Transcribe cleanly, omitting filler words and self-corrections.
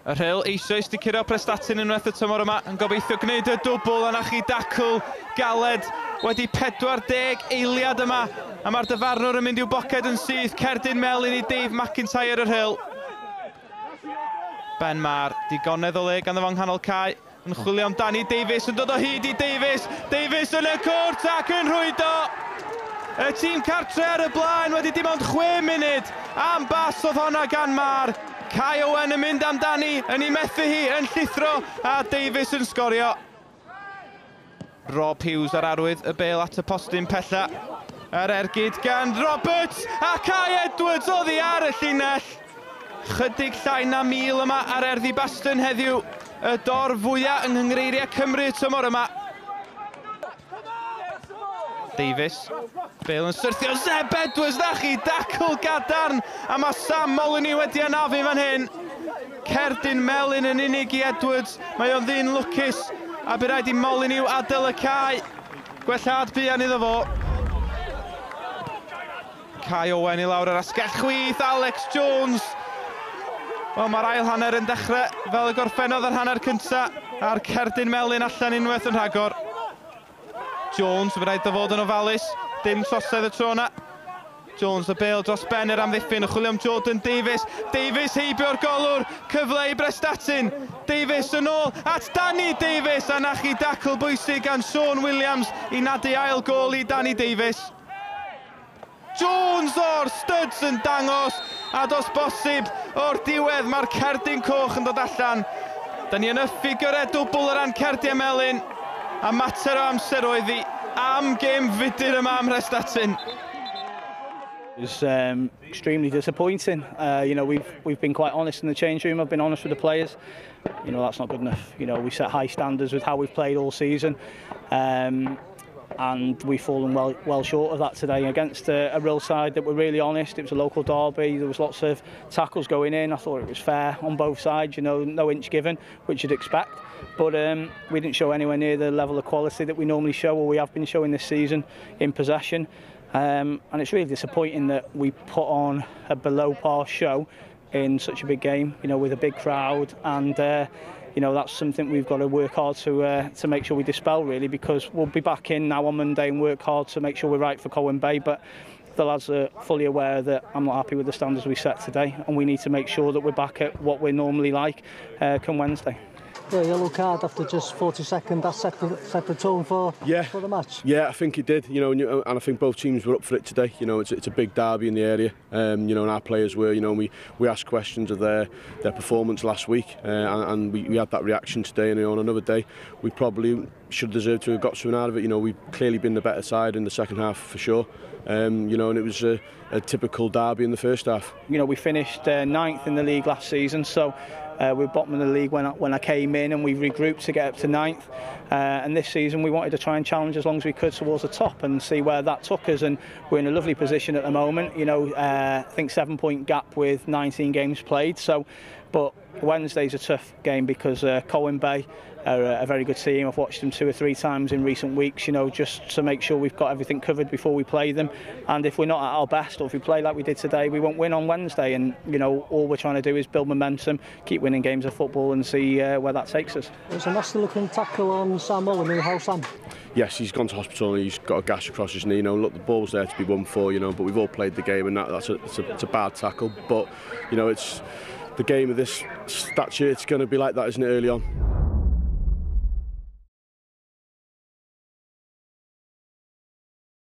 Y Rhyl eisoes di curo prestatin unwaith y tymor yma yn gobeithio gwneud y dwbl a nachi dacl galed wedi 40 eiliad yma a mae'r dyfarnwr yn mynd i'w boced yn syth. Cerdyn Melin i Dave McIntyre y Rhyl. Ben Mar, digonedd o le ganddo fo nghanol cae yn chwilio amdani Davies yn dod o hyd i Davies. Davies yn y cwrt ac yn rhwydo. Y tîm cartre ar y blaen wedi dim ond 6 munud am bas oedd honna gan Mar. Kai Owen yn mynd amdani, yn ei methu hi, yn llithro, a Davies yn sgorio. Rob Hughes ar arwydd y bêl at y postyn pella. Yr ergyd gan Roberts, a Kai Edwards oddi ar y llinell. Chydig llai na 1000 yma ar erddi Baston heddiw. Y dor fwyaf yng Nghynghreiriau Cymru tymor yma. Davies, bêl yn syrthio, Zeb Edwards na chi, dacl gadarn, a mae Sam Molyneux wedi anafu fan hyn. Cerdyn Melin yn unig i Edwards, mae o'n ddyn lwcus, a bydd rhaid i Molyneux adael y cae. Gwellad buan iddo fo. Kai Owen i lawr ar asgell chwith, Alex Jones. Wel, mae'r ail hanner yn dechrau fel y gorffennodd ar hanner cyntaf, a'r Cerdyn Melin allan unwaith yn rhagor. Jones, bydd rhaid o fod yn ofalus, dim trosedd y tro na. Jones y bêl dros ben yr amddiffyn, yn chwilio am Jordan Davies. Davies heibio'r golwr, cyfle i Prestatyn. Davies yn ôl at Danny Davies, a nachi dacl bwysig gan Sean Williams i nadu ail gol i Danny Davies. Jones o'r studs yn dangos, a dos bosib o'r diwedd mae'r Cerdyn Coch yn dod allan. Da ni yn y ffigurau dwbl o ran Cerdiau Melin. A mater o amser oedd hi am gêm fudur yma am Prestatyn. It was extremely disappointing. You know, we've been quite honest in the change room. I've been honest with the players. You know, that's not good enough. You know, we set high standards with how we've played all season, and we've fallen well short of that today against a real side that were really honest. It was a local derby. There was lots of tackles going in. I thought it was fair on both sides. You know, no inch given, which you'd expect. But we didn't show anywhere near the level of quality that we normally show, or we have been showing this season in possession. And it's really disappointing that we put on a below-par show in such a big game, you know, with a big crowd. And you know, that's something we've got to work hard to make sure we dispel, really, because we'll be back in now on Monday and work hard to make sure we're right for Colwyn Bay. But the lads are fully aware that I'm not happy with the standards we set today, and we need to make sure that we're back at what we're normally like come Wednesday. Yeah, yellow card after just 40 seconds, that set the tone for the match. Yeah, I think it did, you know, and I think both teams were up for it today. You know, it's a big derby in the area, you know, and our players were, you know, we asked questions of their performance last week, and we had that reaction today, and on another day we probably should deserve to have got something out of it. You know, we've clearly been the better side in the second half for sure. You know, and it was a typical derby in the first half. You know, we finished 9th in the league last season, so we were bottom of the league when I came in, and we regrouped to get up to 9th. And this season we wanted to try and challenge as long as we could towards the top and see where that took us. And we're in a lovely position at the moment. You know, I think 7-point gap with 19 games played. So, but Wednesday's a tough game because Colwyn Bay are a very good team. I've watched them 2 or 3 times in recent weeks, you know, just to make sure we've got everything covered before we play them. And if we're not at our best, or if we play like we did today, we won't win on Wednesday. And, you know, all we're trying to do is build momentum, keep winning games of football and see where that takes us. There's a nasty looking tackle on Sam Molyneux. How, Sam? Yes, he's gone to hospital and he's got a gash across his knee. You know, look, the ball's there to be won for, you know, but we've all played the game, and that's a bad tackle. But, you know, it's the game of this stature. It's going to be like that, isn't it, early on?